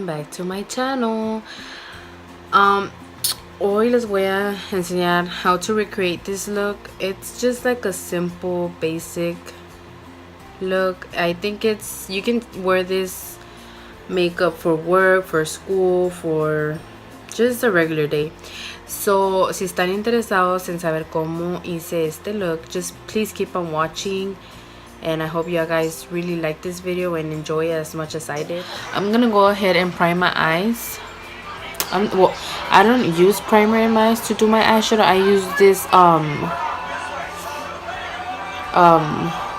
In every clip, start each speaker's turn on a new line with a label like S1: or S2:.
S1: welcome back to my channel. Hoy les voy a enseñar how to recreate this look. It's just like a simple basic look. I think you can wear this makeup for work, for school, for just a regular day. So si están interesados en saber cómo hice este look, just please keep on watching. And I hope you guys really like this video and enjoy it as much as I did. I'm gonna go ahead and prime my eyes. Well, I don't use primer in my eyes to do my eyeshadow. I use this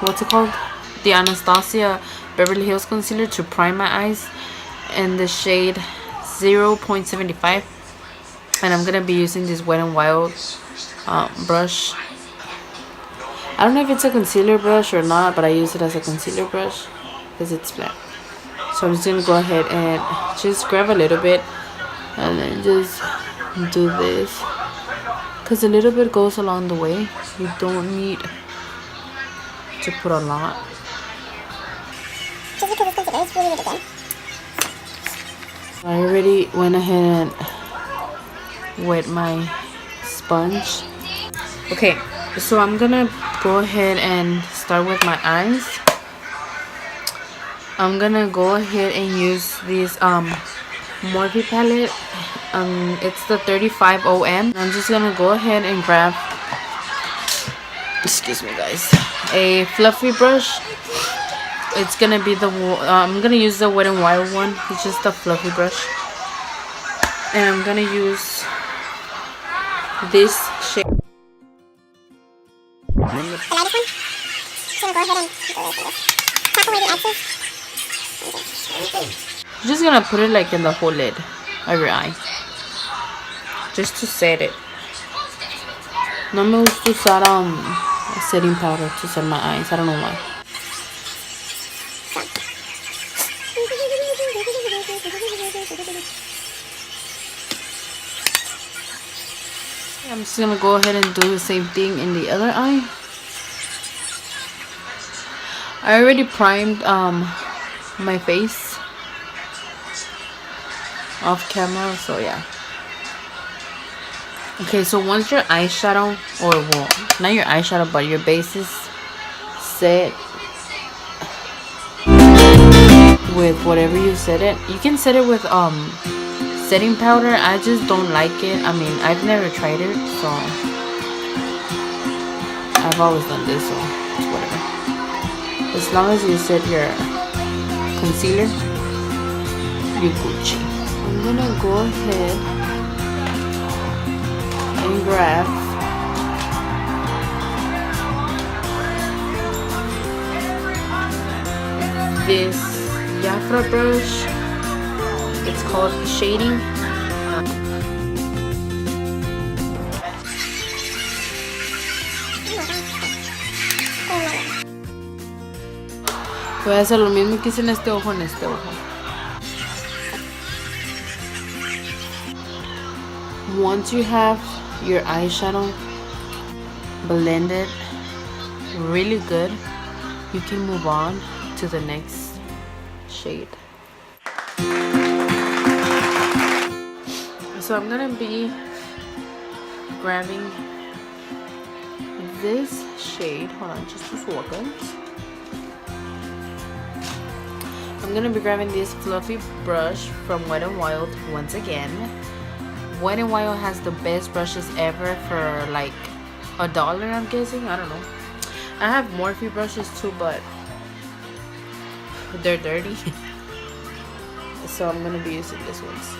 S1: what's it called? The Anastasia Beverly Hills concealer to prime my eyes in the shade 0.75. And I'm gonna be using this Wet n Wild brush. I don't know if it's a concealer brush or not, but I use it as a concealer brush because it's flat. So I'm just gonna go ahead and just grab a little bit and then just do this, because a little bit goes along the way. You don't need to put a lot.
S2: Just because it's concealer, it's really good.
S1: I already went ahead and wet my sponge. Okay, so I'm gonna go ahead and start with my eyes. I'm gonna go ahead and use this Morphe palette. It's the 35 OM. I'm just gonna go ahead and grab, excuse me guys, a fluffy brush. It's gonna be the I'm gonna use the Wet n Wild one. It's just a fluffy brush, and I'm gonna use this shade.
S2: The lightest one. Just gonna go ahead and tap away the excess.
S1: I'm just gonna put it like in the whole lid of your eye, just to set it. No me gusta usar setting powder to set my eyes. I don't know why. I'm just gonna go ahead and do the same thing in the other eye. I already primed my face off camera, so yeah. Okay, so once your eyeshadow, or well, not your eyeshadow, but your base is set with whatever you set it, you can set it with setting powder. I just don't like it. I mean, I've never tried it, so I've always done this, so it's whatever. As long as you set your concealer, you're Gucci. I'm gonna go ahead and grab this Jafra brush. It's called Shading. Voy a hacer lo mismo que hice en este ojo, Once you have your eyeshadow blended really good, you can move on to the next shade. So I'm gonna be grabbing this shade. Hold on, just a second. I'm gonna be grabbing this fluffy brush from Wet n Wild once again. Wet n Wild has the best brushes ever for like $1, I'm guessing. I don't know. I have Morphe brushes too, but they're dirty. So I'm gonna be using this ones.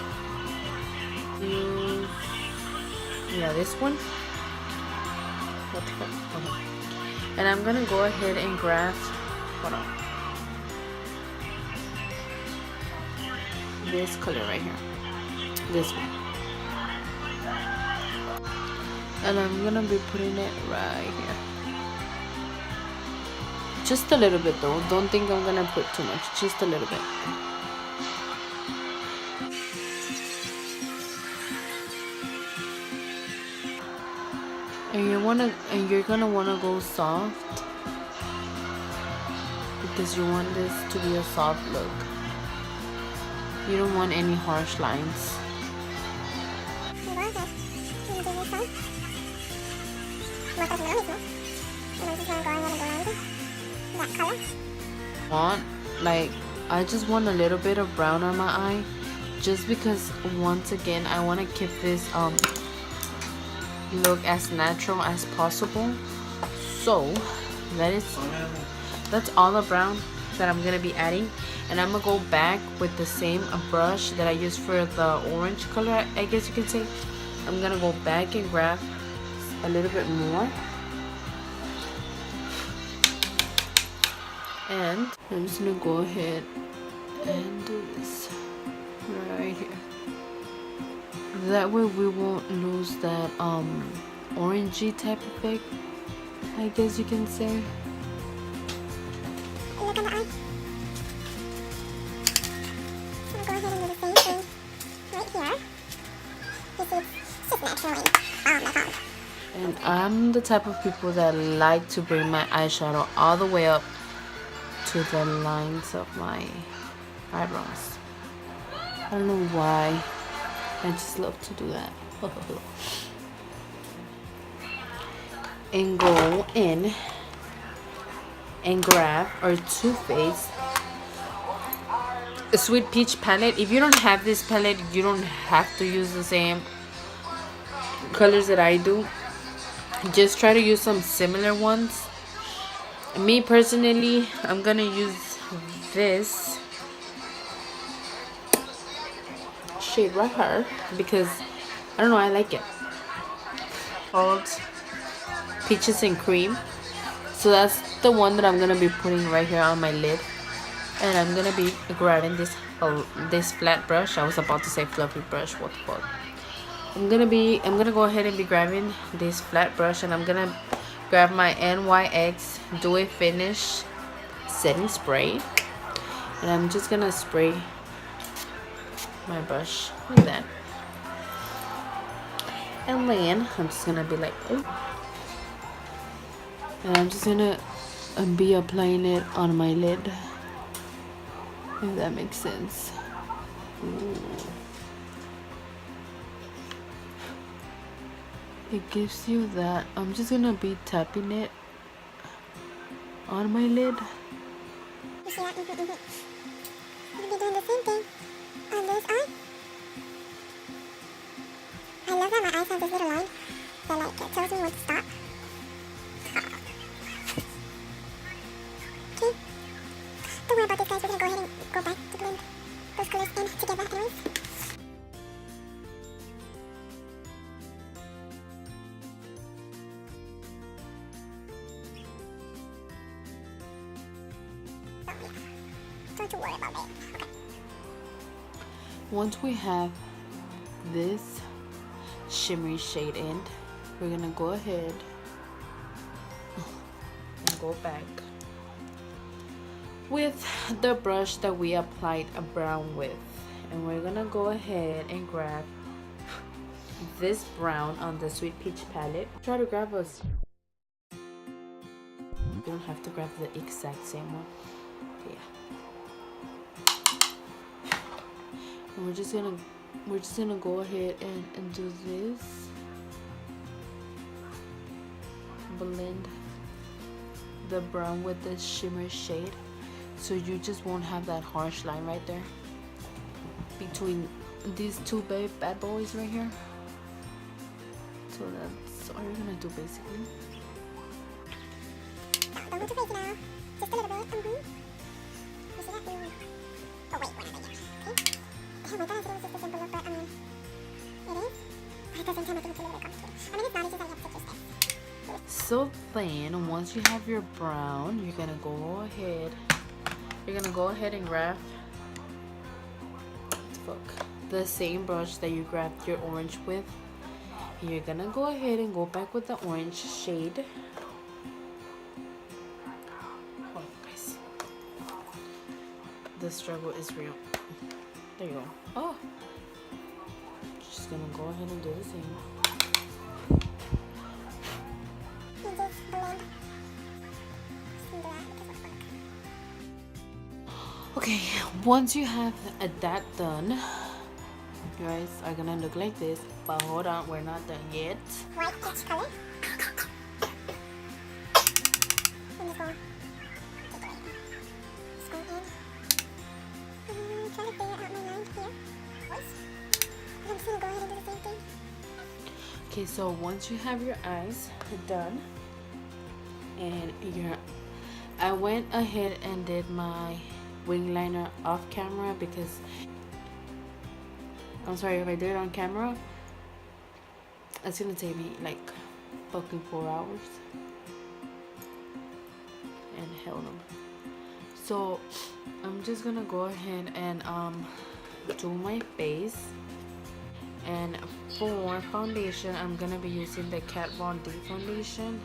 S1: Yeah, this one. And I'm gonna go ahead and grab, hold on, this color right here, this one, and I'm gonna be putting it right here. Just a little bit though, don't think I'm gonna put too much, just a little bit. And you're gonna wanna go soft, because you want this to be a soft look. You don't want any harsh lines. I just want a little bit of brown on my eye, just because once again I want to keep this look as natural as possible. So that's all the brown that I'm gonna be adding, and I'm gonna go back with the same brush that I used for the orange color, I guess you can say. I'm gonna go back and grab a little bit more, and I'm just gonna go ahead and do this right here. That way we won't lose that orangey type effect, I guess you can say.
S2: Look on the eye. So I'm gonna go ahead and do the same thing right here. This is just naturally that's all.
S1: And I'm the type of people that like to bring my eyeshadow all the way up to the lines of my eyebrows. I don't know why. I just love to do that. And go in and grab our Too Faced Sweet Peach palette. If you don't have this palette, you don't have to use the same colors that I do. Just try to use some similar ones. Me personally, I'm gonna use this shade right here because I don't know, I like it. Called Peaches and Cream. So that's the one that I'm gonna be putting right here on my lid, and I'm gonna be grabbing this flat brush. I was about to say fluffy brush. What the fuck? I'm gonna go ahead and be grabbing this flat brush, and I'm gonna grab my NYX Do It Finish setting spray, and I'm just gonna spray my brush like that, and then I'm just gonna be like, oh. And I'm just gonna be applying it on my lid, if that makes sense. Ooh. It gives you that. I'm just gonna be tapping it on my lid.
S2: You see that? You'll be doing the same thing on this eye. I love that my eyes have this little line that like it tells me when to stop. Okay. Don't worry about this, guys. We're gonna go ahead and go back to blend those colors in together anyways. Don't you worry about it. Okay.
S1: Once we have this shimmery shade in, we're gonna go ahead and go back with the brush that we applied a brown with, and we're gonna go ahead and grab this brown on the Sweet Peach palette. Try to grab us. You don't have to grab the exact same one. Yeah. And we're just gonna go ahead and do this. Blend the brown with the shimmer shade, so you just won't have that harsh line right there between these two bad boys right here. So that's all you're gonna do basically.
S2: Don't go too crazy now. Just a little bit. You see that? Oh wait, we're not there yet. Okay. Oh my gosh, it was just a simple look, but it is. But at the same time, I think it's a little bit complicated. I mean, it's not, it's just that you have to take your steps.
S1: So then, once you have your brown, you're gonna go ahead and grab the same brush that you grabbed your orange with. You're gonna go ahead and go back with the orange shade. Oh, guys, the struggle is real. There you go. Oh, just gonna go ahead and do the same.
S2: You just blend. Just do that because of work.
S1: Okay, once you have that done, your eyes are gonna look like this. But hold on, we're not done yet.
S2: White peach color. And just go in. Try to figure out my line here. I'm just gonna go ahead and do the same thing.
S1: Okay, so once you have your eyes done, and I went ahead and did my wing liner off camera because I'm sorry if I did it on camera, it's gonna take me like fucking 4 hours. And hell no. So I'm just gonna go ahead and do my face. And for foundation, I'm gonna be using the Kat Von D foundation.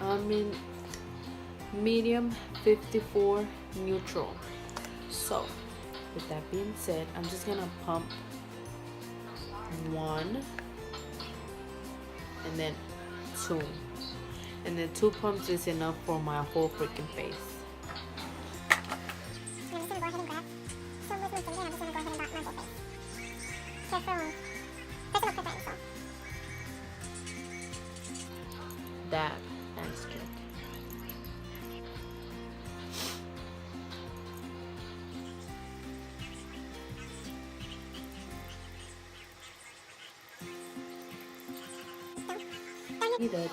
S1: I'm in medium 54 neutral. So with that being said, I'm just gonna pump 1 and then 2, and then 2 pumps is enough for my whole freaking face.
S2: I'm just gonna go ahead and grab some with my finger, and I'm just gonna go ahead and dot my whole face. Careful personal preference, so.
S1: That and skin.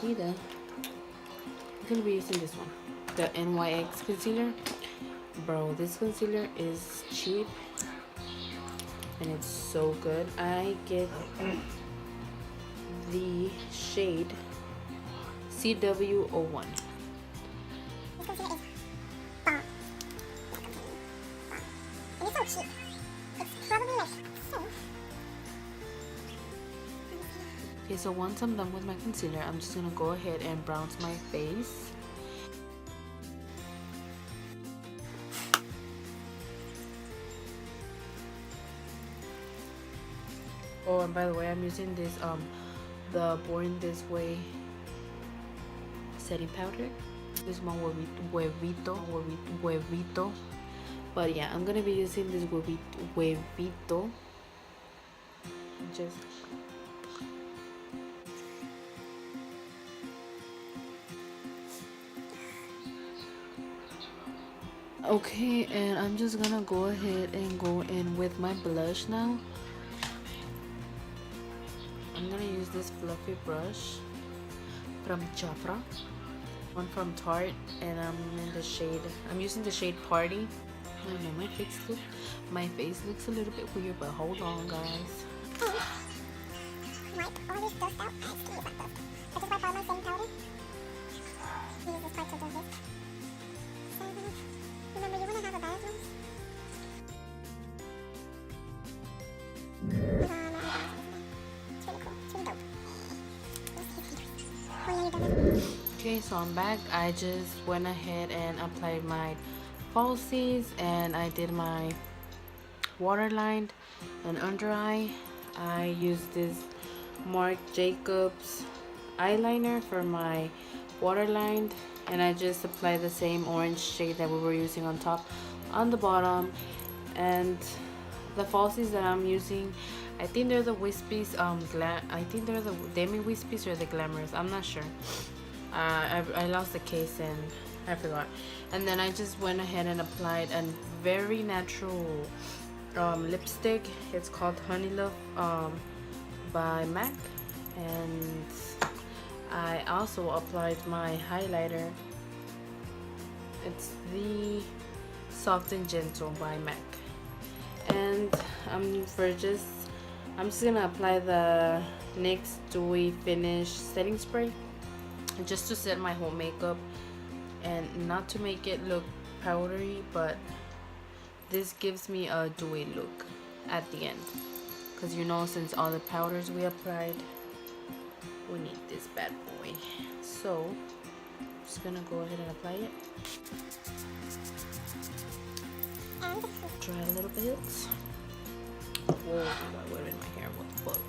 S1: Dida. I'm gonna be using this one, the NYX concealer. Bro, this concealer is cheap and it's so good. I get the shade CW01.
S2: This concealer is bomb. And it's so cheap. It's probably like so.
S1: Okay, so once I'm done with my concealer, I'm just gonna go ahead and bronze my face. Oh, and by the way, I'm using this the Born This Way setting powder. This one huevito. But yeah, I'm gonna be using this huevito. Just okay, and I'm just gonna go ahead and go in with my blush now. I'm gonna use this fluffy brush from Jafra, one from Tarte, and I'm using the shade Party. I know my face looks a little bit weird, but hold on, guys.
S2: Wipe all this dust out. I still use that dust. I just wipe all my setting powder. Use this part to do this. Remember, you wanna have a balanced nose. It's really cool. It's really dope. Oh yeah, you're done.
S1: Okay, so I'm back. I just went ahead and applied my falsies, and I did my waterline and under eye. I used this Marc Jacobs eyeliner for my waterline, and I just applied the same orange shade that we were using on top on the bottom. And the falsies that I'm using, I think they're the Wispies, I think they're the Demi Wispies or the Glamorous, I'm not sure. I lost the case and I forgot. And then I just went ahead and applied a very natural lipstick. It's called Honey Love by MAC. And I also applied my highlighter. It's the Soft and Gentle by MAC. And I'm just gonna apply the NYX Dewy Finish setting spray just to set my whole makeup, and not to make it look powdery, but this gives me a dewy look at the end, because you know, since all the powders we applied, we need this bad boy. So I'm just gonna go ahead and apply it. Try a little bit. Whoa, I got wet in my hair. What the fuck?